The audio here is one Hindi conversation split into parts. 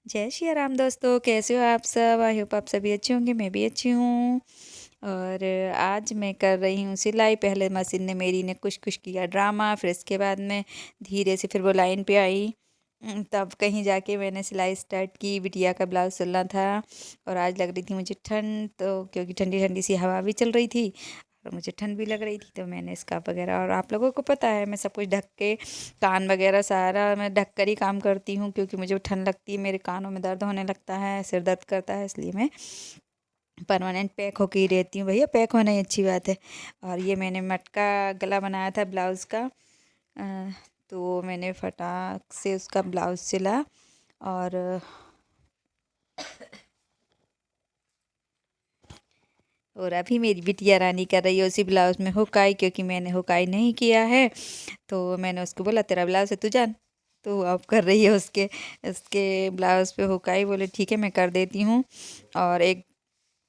जय श्री राम दोस्तों, कैसे हो आप सब। आई होप आप सभी अच्छे होंगे, मैं भी अच्छी हूँ। और आज मैं कर रही हूँ सिलाई। पहले मशीन ने मेरी ने कुछ कुछ किया ड्रामा, फिर इसके बाद में धीरे से फिर वो लाइन पे आई। तब कहीं जाके मैंने सिलाई स्टार्ट की। बिटिया का ब्लाउज सिलना था और आज लग रही थी मुझे ठंड, तो क्योंकि ठंडी ठंडी सी हवा भी चल रही थी और मुझे ठंड भी लग रही थी, तो मैंने स्कार्फ वगैरह, और आप लोगों को पता है मैं सब कुछ ढक के, कान वगैरह सारा मैं ढक कर ही काम करती हूँ, क्योंकि मुझे ठंड लगती है, मेरे कानों में दर्द होने लगता है, सिर दर्द करता है, इसलिए मैं परमानेंट पैक होके ही रहती हूँ। भैया पैक होना ही अच्छी बात है। और ये मैंने मटका गला बनाया था ब्लाउज़ का। अ, तो मैंने फटाक से उसका ब्लाउज़ सिला। और अभी मेरी बिटिया रानी कर रही है उसी ब्लाउज़ में हुकाई, क्योंकि मैंने हुकाई नहीं किया है। तो मैंने उसको बोला तेरा ब्लाउज़ है, तू जान। तो अब कर रही है उसके उसके ब्लाउज़ पे हुकाई। बोले ठीक है मैं कर देती हूँ। और एक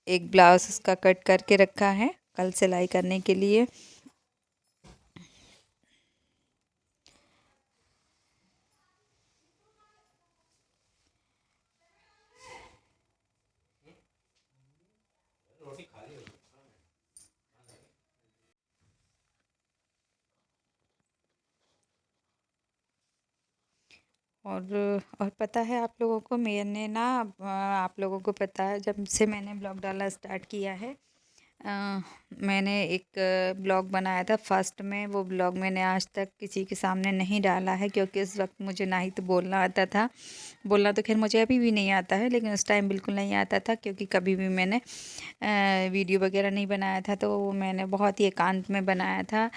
एक ब्लाउज़ उसका कट करके रखा है कल सिलाई करने के लिए। और पता है आप लोगों को, मैंने ना आप लोगों को पता है जब से मैंने ब्लॉग डालना स्टार्ट किया है। अ, मैंने एक ब्लॉग बनाया था फर्स्ट में। वो ब्लॉग मैंने आज तक किसी के सामने नहीं डाला है, क्योंकि उस वक्त मुझे ना ही तो बोलना आता था। बोलना तो खैर मुझे अभी भी नहीं आता है, लेकिन उस टाइम बिल्कुल नहीं आता था, क्योंकि कभी भी मैंने वीडियो वगैरह नहीं बनाया था। तो मैंने बहुत ही एकांत में बनाया था।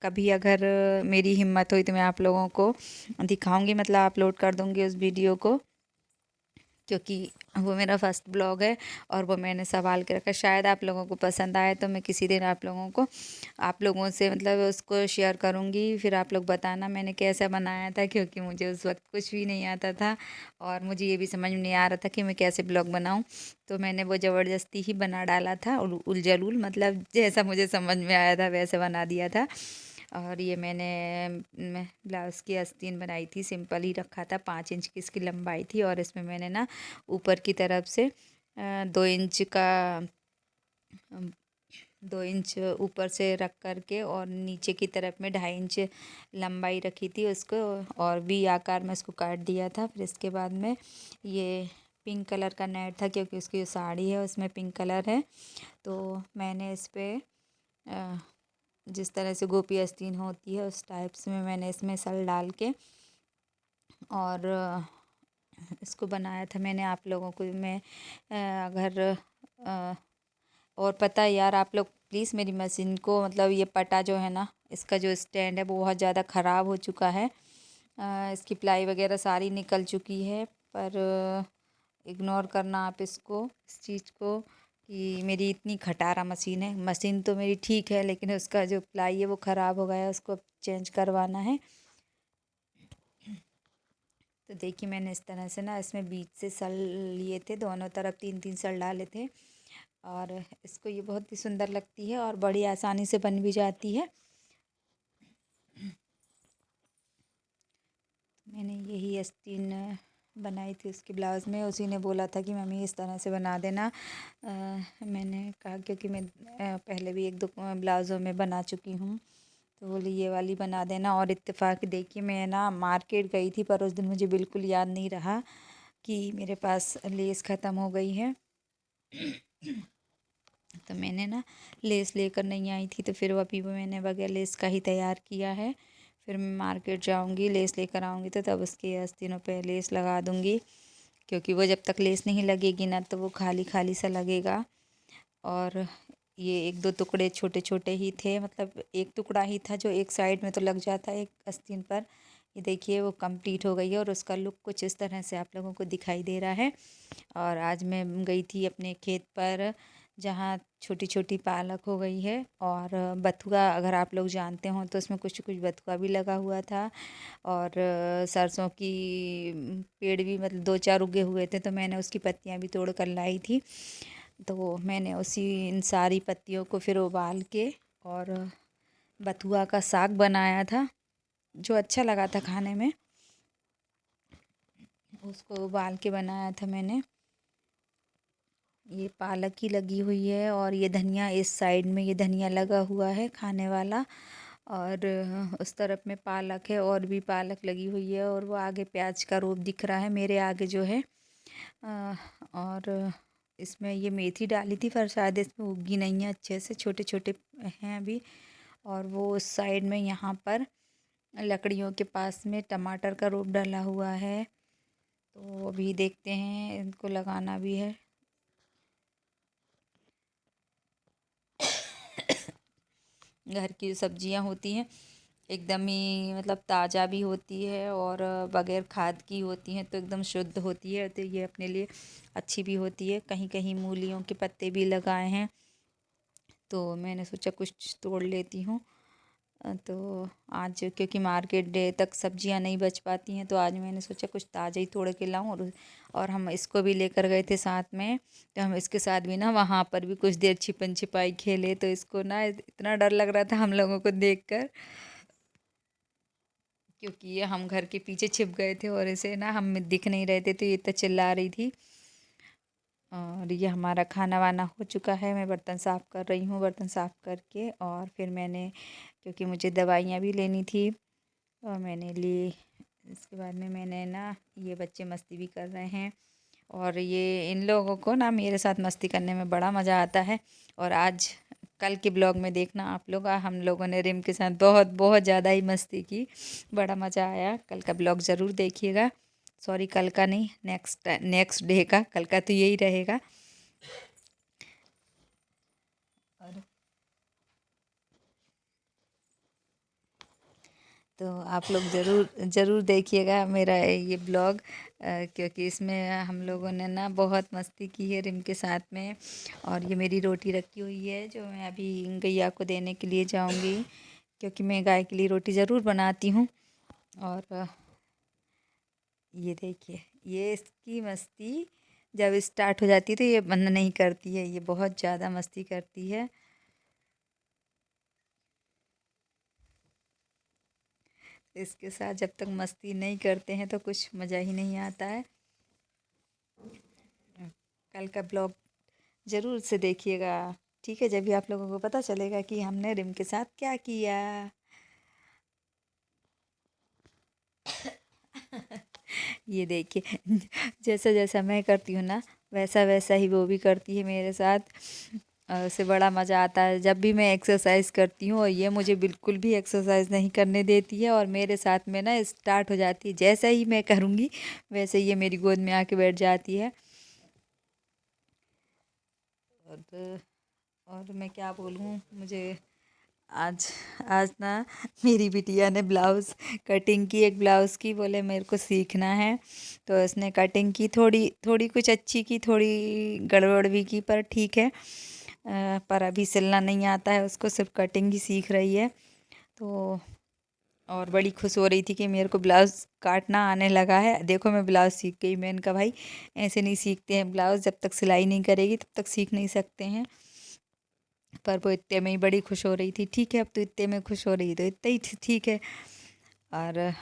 कभी अगर मेरी हिम्मत हुई तो मैं आप लोगों को दिखाऊंगी, मतलब अपलोड कर दूंगी उस वीडियो को, क्योंकि वो मेरा फर्स्ट ब्लॉग है। और वो मैंने संभाल के रखा। शायद आप लोगों को पसंद आए तो मैं किसी दिन आप लोगों से मतलब उसको शेयर करूँगी, फिर आप लोग बताना मैंने कैसा बनाया था, क्योंकि मुझे उस वक्त कुछ भी नहीं आता था और मुझे ये भी समझ में नहीं आ रहा था कि मैं कैसे ब्लॉग बनाऊँ। तो मैंने वो ज़बरदस्ती ही बना डाला था, उल जलूल, मतलब जैसा मुझे समझ में आया था वैसे बना दिया था। और ये मैं ब्लाउज़ की आस्तीन बनाई थी, सिंपल ही रखा था। 5 इंच की इसकी लंबाई थी और इसमें मैंने ना ऊपर की तरफ से 2 इंच का, 2 इंच ऊपर से रख कर के, और नीचे की तरफ में 2.5 इंच लंबाई रखी थी उसको, और वी आकार में इसको काट दिया था। फिर इसके बाद में ये पिंक कलर का नेट था, क्योंकि उसकी जो साड़ी है उसमें पिंक कलर है। तो मैंने इस पर जिस तरह से गोपी आस्तीन होती है उस टाइप से मैंने इसमें सल डाल के और इसको बनाया था मैंने। आप लोगों को मैं अगर और पता है यार, आप लोग प्लीज़ मेरी मशीन को, मतलब ये पटा जो है ना, इसका जो स्टैंड है वो बहुत ज़्यादा ख़राब हो चुका है। इसकी प्लाई वगैरह सारी निकल चुकी है। पर इग्नोर करना आप इसको, इस चीज़ को, कि मेरी इतनी खटारा मशीन है। मशीन तो मेरी ठीक है, लेकिन उसका जो प्लाई है वो ख़राब हो गया है, उसको चेंज करवाना है। तो देखिए मैंने इस तरह से ना इसमें बीच से सल लिए थे, दोनों तरफ 3 3 सल डाले थे। और इसको ये बहुत ही सुंदर लगती है और बड़ी आसानी से बन भी जाती है। मैंने यही आस्तीन बनाई थी उसके ब्लाउज़ में। उसी ने बोला था कि मम्मी इस तरह से बना देना। मैंने कहा क्योंकि मैं पहले भी 1 2 ब्लाउज़ों में बना चुकी हूँ, तो बोली ये वाली बना देना। और इत्तेफाक देखिए मैं ना मार्केट गई थी, पर उस दिन मुझे बिल्कुल याद नहीं रहा कि मेरे पास लेस ख़त्म हो गई है। तो मैंने ना लेस लेकर नहीं आई थी, तो फिर वो अभी वो मैंने बगैर लेस का ही तैयार किया है। फिर मैं मार्केट जाऊंगी, लेस लेकर आऊँगी, तो तब उसके आस्तीनों पे लेस लगा दूँगी, क्योंकि वो जब तक लेस नहीं लगेगी ना तो वो खाली खाली सा लगेगा। और ये 1 2 टुकड़े छोटे छोटे ही थे, मतलब एक टुकड़ा ही था जो एक साइड में तो लग जाता है एक आस्तीन पर। ये देखिए वो कंप्लीट हो गई है और उसका लुक कुछ इस तरह से आप लोगों को दिखाई दे रहा है। और आज मैं गई थी अपने खेत पर, जहाँ छोटी छोटी पालक हो गई है। और बथुआ, अगर आप लोग जानते हो तो उसमें कुछ कुछ बथुआ भी लगा हुआ था। और सरसों की पेड़ भी, मतलब 2 4 उगे हुए थे, तो मैंने उसकी पत्तियां भी तोड़ कर लाई थी। तो मैंने उसी इन सारी पत्तियों को फिर उबाल के और बथुआ का साग बनाया था, जो अच्छा लगा था खाने में। उसको उबाल के बनाया था मैंने। ये पालक ही लगी हुई है और ये धनिया इस साइड में, ये धनिया लगा हुआ है खाने वाला। और उस तरफ में पालक है और भी पालक लगी हुई है, और वो आगे प्याज का रोप दिख रहा है मेरे आगे जो है। और इसमें ये मेथी डाली थी पर शायद इसमें उगी नहीं है अच्छे से, छोटे छोटे हैं अभी। और वो उस साइड में यहाँ पर लकड़ियों के पास में टमाटर का रोप डाला हुआ है। तो अभी देखते हैं, इनको लगाना भी है। घर की जो सब्जियां होती हैं एकदम ही मतलब ताज़ा भी होती है और बगैर खाद की होती हैं, तो एकदम शुद्ध होती है, तो ये अपने लिए अच्छी भी होती है। कहीं कहीं मूलियों के पत्ते भी लगाए हैं, तो मैंने सोचा कुछ तोड़ लेती हूँ। तो आज क्योंकि मार्केट डे तक सब्जियां नहीं बच पाती हैं, तो आज मैंने सोचा कुछ ताज़ा ही तोड़ के लाऊं। और हम इसको भी लेकर गए थे साथ में, तो हम इसके साथ भी ना वहाँ पर भी कुछ देर छिपन छिपाई खेले। तो इसको ना इतना डर लग रहा था हम लोगों को देखकर, क्योंकि ये हम घर के पीछे छिप गए थे और इसे ना हम दिख नहीं रहे थे, तो ये इतना चिल्ला रही थी। और ये हमारा खाना वाना हो चुका है, मैं बर्तन साफ़ कर रही हूँ। बर्तन साफ़ करके और फिर मैंने, क्योंकि मुझे दवाइयाँ भी लेनी थी और मैंने ली। इसके बाद में मैंने ना, ये बच्चे मस्ती भी कर रहे हैं और ये इन लोगों को ना मेरे साथ मस्ती करने में बड़ा मज़ा आता है। और आज कल के ब्लॉग में देखना आप लोग, हम लोगों ने रिम के साथ बहुत बहुत ज़्यादा ही मस्ती की, बड़ा मज़ा आया। कल का ब्लॉग ज़रूर देखिएगा। सॉरी, कल का नहीं, नेक्स्ट डे का, कल का तो यही रहेगा। और तो आप लोग ज़रूर ज़रूर देखिएगा मेरा ये ब्लॉग, क्योंकि इसमें हम लोगों ने ना बहुत मस्ती की है रिम के साथ में। और ये मेरी रोटी रखी हुई है जो मैं अभी गैया को देने के लिए जाऊंगी, क्योंकि मैं गाय के लिए रोटी ज़रूर बनाती हूँ। और ये देखिए, ये इसकी मस्ती जब स्टार्ट हो जाती है तो ये बंद नहीं करती है, ये बहुत ज़्यादा मस्ती करती है। इसके साथ जब तक मस्ती नहीं करते हैं तो कुछ मज़ा ही नहीं आता है। कल का ब्लॉग ज़रूर से देखिएगा, ठीक है, जब भी आप लोगों को पता चलेगा कि हमने रिम के साथ क्या किया। ये देखिए, जैसा जैसा मैं करती हूँ ना, वैसा वैसा ही वो भी करती है मेरे साथ। उसे बड़ा मज़ा आता है जब भी मैं एक्सरसाइज करती हूँ, और ये मुझे बिल्कुल भी एक्सरसाइज नहीं करने देती है और मेरे साथ में ना स्टार्ट हो जाती है। जैसे ही मैं करूँगी वैसे ही ये मेरी गोद में आके बैठ जाती है। और और मैं क्या बोलूँ, मुझे आज आज ना मेरी बिटिया ने ब्लाउज़ कटिंग की, एक ब्लाउज़ की, बोले मेरे को सीखना है। तो उसने कटिंग की, थोड़ी थोड़ी कुछ अच्छी की, थोड़ी गड़बड़ भी की, पर ठीक है। पर अभी सिलना नहीं आता है उसको, सिर्फ कटिंग ही सीख रही है। तो और बड़ी खुश हो रही थी कि मेरे को ब्लाउज़ काटना आने लगा है, देखो मैं ब्लाउज़ सीख गई। मैंने कहा भाई, ऐसे नहीं सीखते हैं ब्लाउज़, जब तक सिलाई नहीं करेगी तब तक सीख नहीं सकते हैं। पर वो इतने में ही बड़ी खुश हो रही थी। ठीक है, अब तो इतने में खुश हो रही तो इतना ही ठीक है। और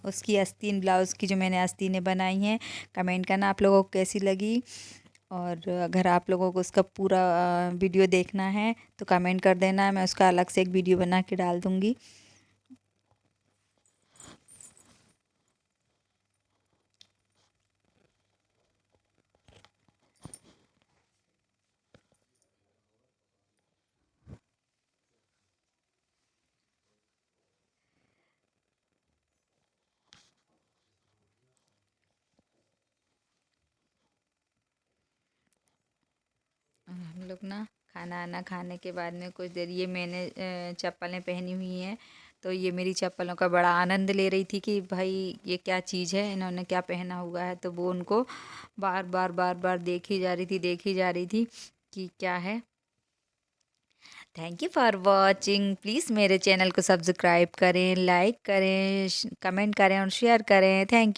उसकी आस्तीन, ब्लाउज़ की जो मैंने आस्तीनें बनाई हैं, कमेंट करना आप लोगों को कैसी लगी। और अगर आप लोगों को उसका पूरा वीडियो देखना है तो कमेंट कर देना, मैं उसका अलग से एक वीडियो बना के डाल दूँगी। हम लोग ना खाना आना खाने के बाद में कुछ देर, ये मैंने चप्पलें पहनी हुई हैं, तो ये मेरी चप्पलों का बड़ा आनंद ले रही थी कि भाई ये क्या चीज़ है, इन्होंने क्या पहना हुआ है। तो वो उनको बार बार बार बार देखी जा रही थी, देखी जा रही थी कि क्या है। Thank you for watching. Please मेरे चैनल को सब्सक्राइब करें, लाइक करें, कमेंट करें और शेयर करें। Thank you.